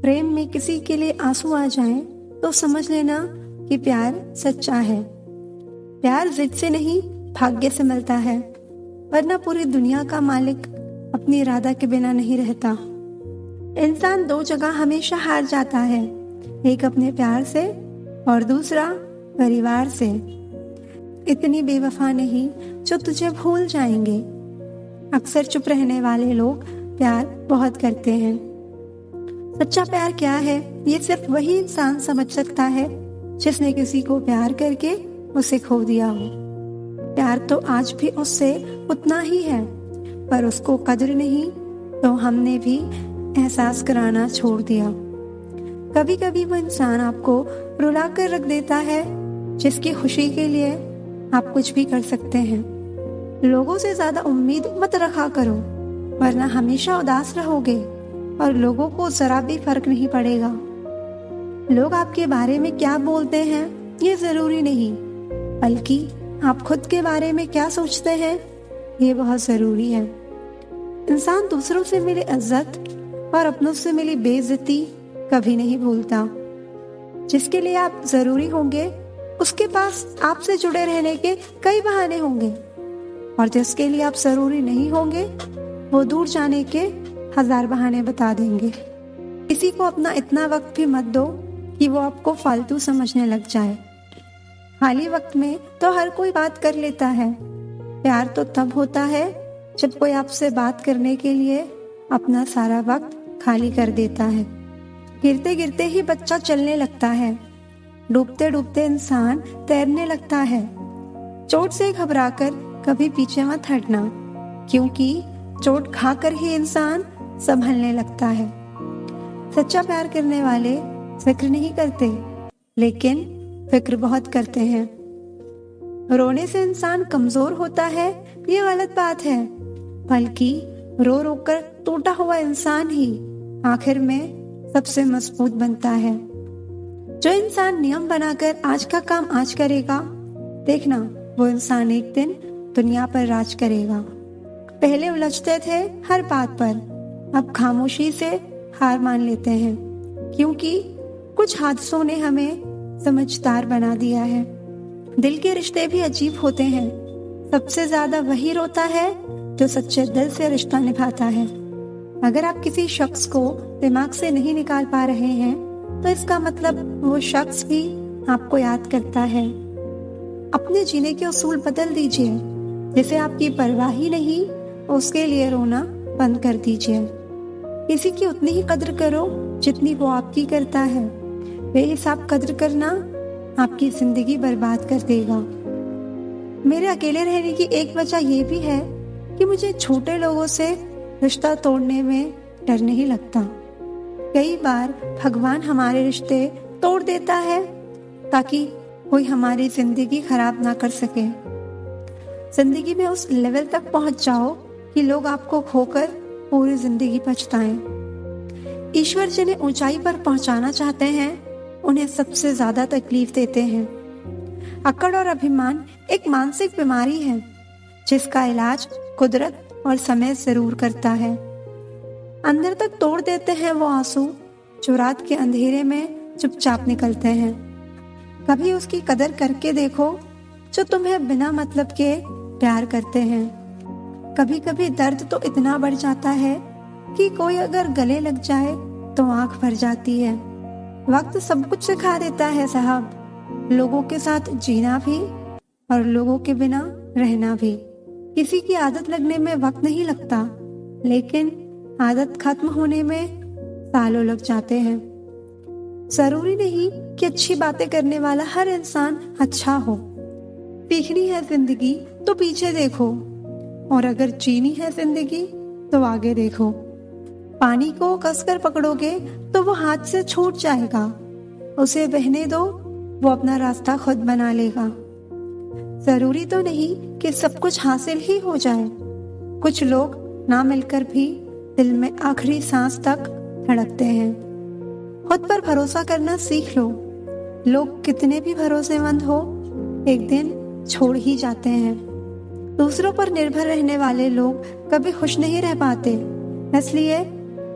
प्रेम में किसी के लिए आंसू आ जाएं तो समझ लेना कि प्यार सच्चा है। प्यार जिद से नहीं, भाग्य से मिलता है, वरना पूरी दुनिया का मालिक अपनी इरादा के बिना नहीं रहता। इंसान दो जगह हमेशा हार जाता है, एक अपने प्यार से और दूसरा परिवार से। इतनी बेवफा नहीं जो तुझे भूल जाएंगे। अक्सर चुप रहने वाले लोग प्यार बहुत करते हैं। सच्चा प्यार क्या है, ये सिर्फ वही इंसान समझ सकता है जिसने किसी को प्यार करके उसे खो दिया हो। प्यार तो आज भी उससे उतना ही है, पर उसको कदर नहीं तो हमने भी एहसास कराना छोड़ दिया। कभी कभी वो इंसान आपको रुला कर रख देता है जिसकी खुशी के लिए आप कुछ भी कर सकते हैं। लोगों से ज्यादा उम्मीद मत रखा करो, वरना हमेशा उदास रहोगे और लोगों को जरा भी फर्क नहीं पड़ेगा। लोग आपके बारे में क्या बोलते हैं ये जरूरी नहीं, बल्कि आप खुद के बारे में क्या सोचते हैं ये बहुत जरूरी है। इंसान दूसरों से मिली इज्जत और अपनों से मिली बेइज्जती कभी नहीं भूलता। जिसके लिए आप जरूरी होंगे उसके पास आपसे जुड़े रहने के कई बहाने होंगे, और जिसके लिए आप जरूरी नहीं होंगे वो दूर जाने के 1000 बहाने बता देंगे। किसी को अपना इतना वक्त भी मत दो कि वो आपको फालतू समझने लग जाए। खाली वक्त में तो हर कोई बात कर लेता है। प्यार तो तब होता है जब कोई आपसे बात करने के लिए अपना सारा वक्त खाली कर देता है। गिरते गिरते ही बच्चा चलने लगता है, डूबते डूबते इंसान तैरने लगता है। चोट से घबराकर कभी पीछे मत हटना, क्योंकि चोट खाकर ही इंसान संभलने लगता है। सच्चा प्यार करने वाले फिक्र नहीं करते, लेकिन फिक्र बहुत करते हैं। रोने से इंसान कमजोर होता है ये गलत बात है, बल्कि रो रो कर टूटा हुआ इंसान ही आखिर में सबसे मजबूत बनता है। जो इंसान नियम बनाकर आज का काम आज करेगा, देखना वो इंसान एक दिन दुनिया पर राज करेगा। पहले उलझते थे हर बात पर, अब खामोशी से हार मान लेते हैं, क्योंकि कुछ हादसों ने हमें समझदार बना दिया है। दिल के रिश्ते भी अजीब होते हैं। सबसे ज्यादा वही रोता है जो सच्चे दिल से रिश्ता निभाता है। अगर आप किसी शख्स को दिमाग से नहीं निकाल पा रहे हैं तो इसका मतलब वो शख्स भी आपको याद करता है। अपने जीने के उसूल बदल दीजिए। जिसे आपकी परवाह ही नहीं उसके लिए रोना बंद कर दीजिए। किसी की उतनी ही कद्र करो जितनी वो आपकी करता है। बेहिसाब कद्र करना आपकी जिंदगी बर्बाद कर देगा। मेरे अकेले रहने की एक वजह ये भी है कि मुझे छोटे लोगों से रिश्ता तोड़ने में डर नहीं लगता। कई बार भगवान हमारे रिश्ते तोड़ देता है ताकि कोई हमारी जिंदगी खराब ना कर सके। जिंदगी में उस लेवल तक पहुंच जाओ कि लोग आपको खोकर पूरी जिंदगी पछताएं। ईश्वर जिन्हें ऊंचाई पर पहुंचाना चाहते हैं उन्हें सबसे ज्यादा तकलीफ देते हैं। अकड़ और अभिमान एक मानसिक बीमारी है जिसका इलाज कुदरत और समय जरूर करता है। अंदर तक तोड़ देते हैं वो आंसू जो रात के अंधेरे में चुपचाप निकलते हैं। कभी उसकी कदर करके देखो जो तुम्हें बिना मतलब के प्यार करते हैं। कभी कभी दर्द तो इतना बढ़ जाता है कि कोई अगर गले लग जाए तो आंख भर जाती है। वक्त सब कुछ सिखा देता है साहब, लोगों के साथ जीना भी और लोगों के बिना रहना भी। किसी की आदत लगने में वक्त नहीं लगता, लेकिन आदत खत्म होने में सालों लग जाते हैं। जरूरी नहीं कि अच्छी बातें करने वाला हर इंसान अच्छा हो। सीखनी है जिंदगी तो पीछे देखो, और अगर जीनी है जिंदगी तो आगे देखो। पानी को कसकर पकड़ोगे तो वो हाथ से छूट जाएगा। उसे बहने दो, वो अपना रास्ता खुद बना लेगा। जरूरी तो नहीं कि सब कुछ हासिल ही हो जाए। कुछ लोग ना मिलकर भी दिल में आखिरी सांस तक धड़कते हैं। खुद पर भरोसा करना सीख लो। लोग कितने भी भरोसेमंद हो एक दिन छोड़ ही जाते हैं। दूसरों पर निर्भर रहने वाले लोग कभी खुश नहीं रह पाते। इसलिए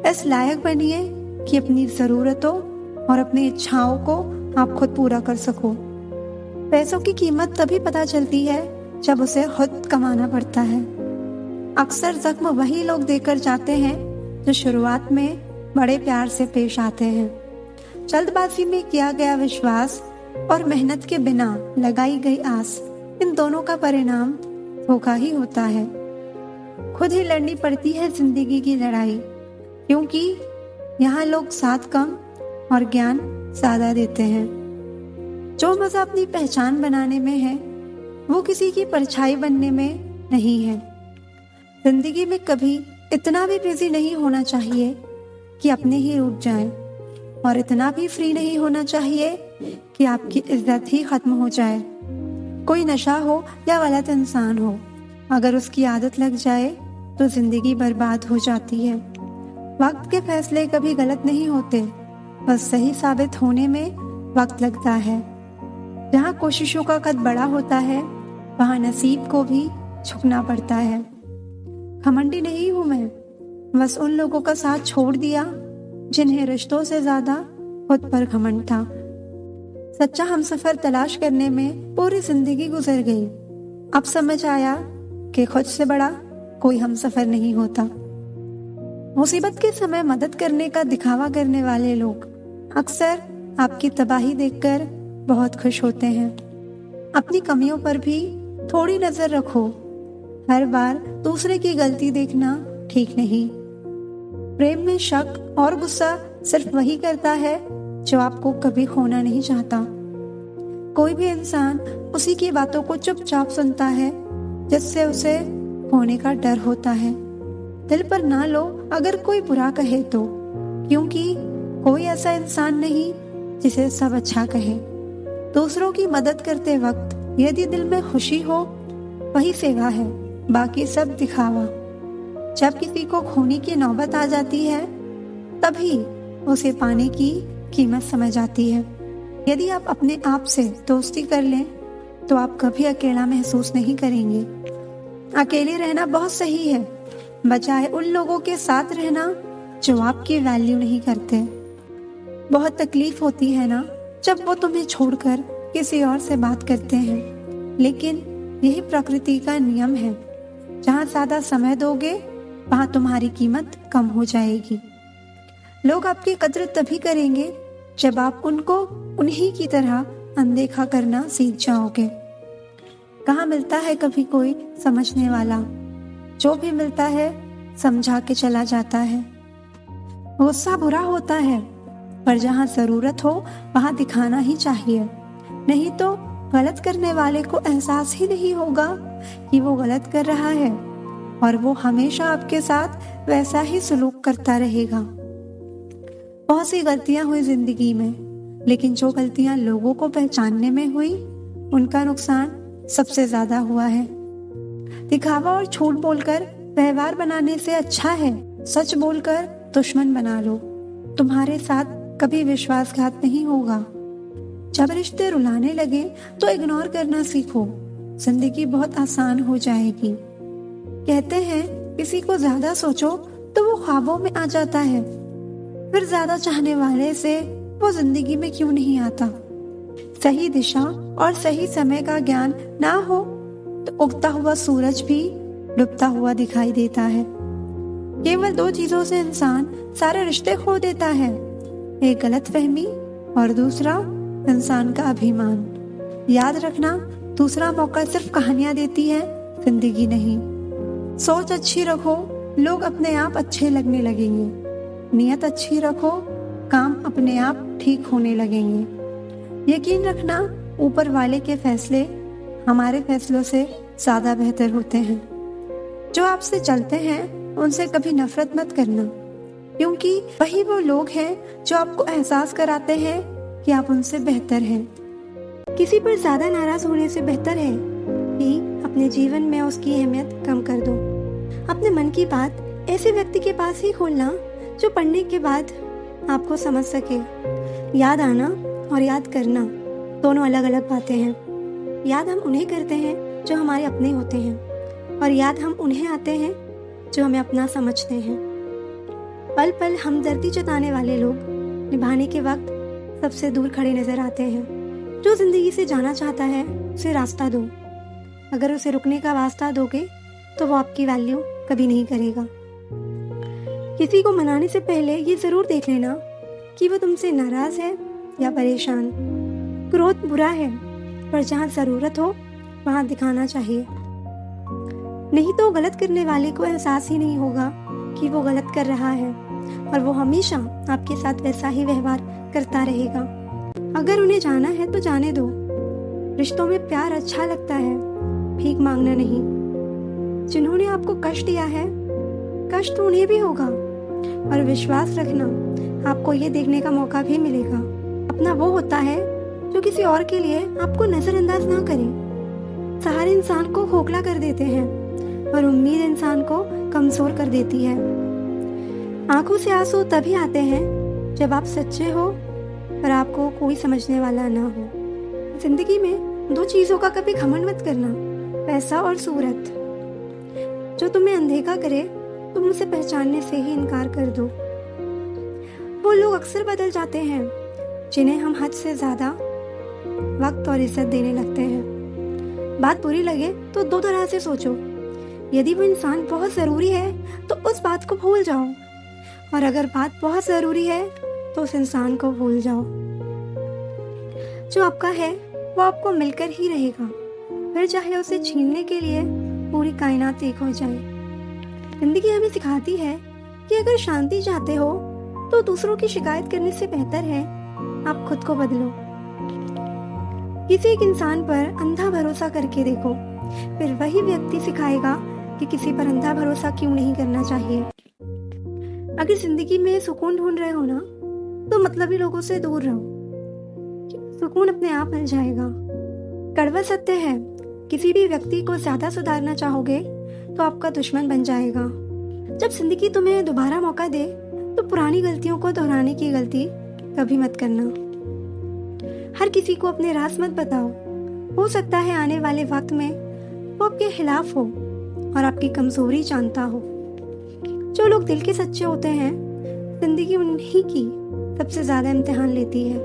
इस लायक बनिए कि अपनी ज़रूरतों और अपनी इच्छाओं को आप खुद पूरा कर सको। पैसों की कीमत तभी पता चलती है जब उसे खुद कमाना पड़ता है। अक्सर जख्म वही लोग देकर जाते हैं जो शुरुआत में बड़े प्यार से पेश आते हैं। जल्दबाजी में किया गया विश्वास और मेहनत के बिना लगाई गई आस, इन दोनों का परिणाम धोखा ही होता है। खुद ही लड़नी पड़ती है जिंदगी की लड़ाई, क्योंकि यहाँ लोग साथ कम और ज्ञान ज्यादा देते हैं। जो मजा अपनी पहचान बनाने में है, वो किसी की परछाई बनने में नहीं है। जिंदगी में कभी इतना भी बिजी नहीं होना चाहिए कि अपने ही रुक जाएं, और इतना भी फ्री नहीं होना चाहिए कि आपकी इज्जत ही खत्म हो जाए। कोई नशा हो या गलत इंसान हो, अगर उसकी आदत लग जाए तो जिंदगी बर्बाद हो जाती है। वक्त के फैसले कभी गलत नहीं होते, बस सही साबित होने में वक्त लगता है। जहाँ कोशिशों का कद बड़ा होता है, वहाँ नसीब को भी झुकना पड़ता है। घमंडी नहीं हूं मैं, बस उन लोगों का साथ छोड़ दिया जिन्हें रिश्तों से ज्यादा खुद पर घमंड था। सच्चा हमसफर तलाश करने में पूरी जिंदगी गुजर गई। अब समझ आया कि खुद से बड़ा कोई हमसफर नहीं होता। मुसीबत के समय मदद करने का दिखावा करने वाले लोग अक्सर आपकी तबाही देखकर बहुत खुश होते हैं। अपनी कमियों पर भी थोड़ी नजर रखो। हर बार दूसरे की गलती देखना ठीक नहीं। प्रेम में शक और गुस्सा सिर्फ वही करता है जो आपको कभी खोना नहीं चाहता। कोई भी इंसान उसी की बातों को चुपचाप सुनता है जिससे उसे खोने का डर होता है। दिल पर ना लो अगर कोई बुरा कहे तो, क्योंकि कोई ऐसा इंसान नहीं जिसे सब अच्छा कहे। दूसरों की मदद करते वक्त यदि दिल में खुशी हो, वही सेवा है, बाकी सब दिखावा। जब किसी को खोने की नौबत आ जाती है, तभी उसे पाने की कीमत समझ आती है। यदि आप अपने आप से दोस्ती कर लें तो आप कभी अकेला महसूस नहीं करेंगे। अकेले रहना बहुत सही है, बजाय उन लोगों के साथ रहना जो आपकी वैल्यू नहीं करते। बहुत तकलीफ होती है ना जब वो तुम्हें छोड़कर किसी और से बात करते हैं, लेकिन यही प्रकृति का नियम है। जहाँ ज्यादा समय दोगे, वहाँ तुम्हारी कीमत कम हो जाएगी। लोग आपकी कद्र तभी करेंगे जब आप उनको उन्हीं की तरह अनदेखा करना सीख जाओगे। कहाँ मिलता है कभी कोई समझने वाला, जो भी मिलता है समझा के चला जाता है। गुस्सा बुरा होता है, पर जहाँ जरूरत हो वहाँ दिखाना ही चाहिए, नहीं तो गलत करने वाले को एहसास ही नहीं होगा कि वो गलत कर रहा है, और वो हमेशा आपके साथ वैसा ही सलूक करता रहेगा। बहुत सी गलतियां हुई जिंदगी में, लेकिन जो गलतियां लोगों को पहचानने में हुई, उनका नुकसान सबसे ज्यादा हुआ है। दिखावा और झूठ बोलकर व्यवहार बनाने से अच्छा है सच बोलकर दुश्मन बना लो। तुम्हारे साथ कभी विश्वासघात नहीं होगा। जब रिश्ते रुलाने लगे तो इग्नोर करना सीखो, जिंदगी बहुत आसान हो जाएगी। कहते हैं किसी को ज्यादा सोचो तो वो ख्वाबों में आ जाता है, फिर ज्यादा चाहने वाले से वो जिंदगी में क्यों नहीं आता। सही दिशा और सही समय का ज्ञान ना हो तो उगता हुआ सूरज भी डूबता हुआ दिखाई देता है। केवल दो चीजों से इंसान सारे रिश्ते खो देता है, एक गलतफहमी और दूसरा इंसान का अभिमान। याद रखना, दूसरा मौका सिर्फ कहानियां देती है, जिंदगी नहीं। सोच अच्छी रखो, लोग अपने आप अच्छे लगने लगेंगे। नियत अच्छी रखो, काम अपने आप ठीक होने लगेंगे। यकीन रखना, ऊपर वाले के फैसले हमारे फैसलों से ज्यादा बेहतर होते हैं। जो आपसे चलते हैं उनसे कभी नफरत मत करना, क्योंकि वही वो लोग हैं जो आपको एहसास कराते हैं कि आप उनसे बेहतर हैं। किसी पर ज्यादा नाराज होने से बेहतर है कि अपने जीवन में उसकी अहमियत कम कर दो। अपने मन की बात ऐसे व्यक्ति के पास ही खोलना जो पढ़ने के बाद आपको समझ सके। याद आना और याद करना दोनों अलग अलग बातें हैं। याद हम उन्हें करते हैं जो हमारे अपने होते हैं, और याद हम उन्हें आते हैं जो हमें अपना समझते हैं। पल पल हमदर्दी जताने वाले लोग निभाने के वक्त सबसे दूर खड़े नजर आते हैं। जो जिंदगी से जाना चाहता है उसे रास्ता दो, अगर उसे रुकने का वास्ता दोगे तो वो आपकी वैल्यू कभी नहीं करेगा। किसी को मनाने से पहले ये जरूर देख लेना कि वो तुमसे नाराज है या परेशान। क्रोध बुरा है, पर जहाँ जरूरत हो वहां दिखाना चाहिए, नहीं तो गलत करने वाले को एहसास ही नहीं होगा कि वो गलत कर रहा है और वो हमेशा आपके साथ वैसा ही व्यवहार करता रहेगा। अगर उन्हें जाना है तो जाने दो। रिश्तों में प्यार अच्छा लगता है, भीख मांगना नहीं। जिन्होंने आपको कष्ट दिया है, कष्ट तो उन्हें भी होगा, और विश्वास रखना आपको ये देखने का मौका भी मिलेगा। अपना वो होता है जो किसी और के लिए आपको नजरअंदाज ना करे। सहारे इंसान को खोखला कर देते हैं और उम्मीद इंसान को कमजोर कर देती है। आंखों से आंसू तभी आते हैं जब आप सच्चे हो और आपको कोई समझने वाला ना हो। जिंदगी में दो चीजों का कभी घमंड मत करना, पैसा और सूरत। जो तुम्हें अनदेखा करे तुम उसे पहचानने से ही इनकार कर दो। वो लोग अक्सर बदल जाते हैं जिन्हें हम हद से ज्यादा वक्त और इज्जत देने लगते हैं। बात बुरी लगे तो दो तरह से सोचो। यदि वो इंसान बहुत जरूरी है तो उस बात को भूल जाओ, और अगर बात बहुत जरूरी है तो उस इंसान को भूल जाओ। जो आपका है वो आपको मिलकर ही रहेगा, फिर चाहे उसे छीनने के लिए पूरी कायनात एक हो जाए। जिंदगी हमें सिखाती है कि अगर शांति चाहते हो तो दूसरों की शिकायत करने से बेहतर है आप खुद को बदलो। किसी एक इंसान पर अंधा भरोसा करके देखो, फिर वही व्यक्ति सिखाएगा कि किसी पर अंधा भरोसा क्यों नहीं करना चाहिए। अगर जिंदगी में सुकून ढूंढ रहे हो ना, तो मतलबी लोगों से दूर रहो, सुकून अपने आप मिल जाएगा। कड़वा सत्य है, किसी भी व्यक्ति को ज्यादा सुधारना चाहोगे तो आपका दुश्मन बन जाएगा। जब जिंदगी तुम्हें दोबारा मौका दे तो पुरानी गलतियों को दोहराने की गलती कभी मत करना। हर किसी को अपने राज मत बताओ, हो सकता है आने वाले वक्त में वो आपके खिलाफ हो और आपकी कमजोरी जानता हो। जो लोग दिल के सच्चे होते हैं, जिंदगी उन्हीं की सबसे ज्यादा इम्तिहान लेती है।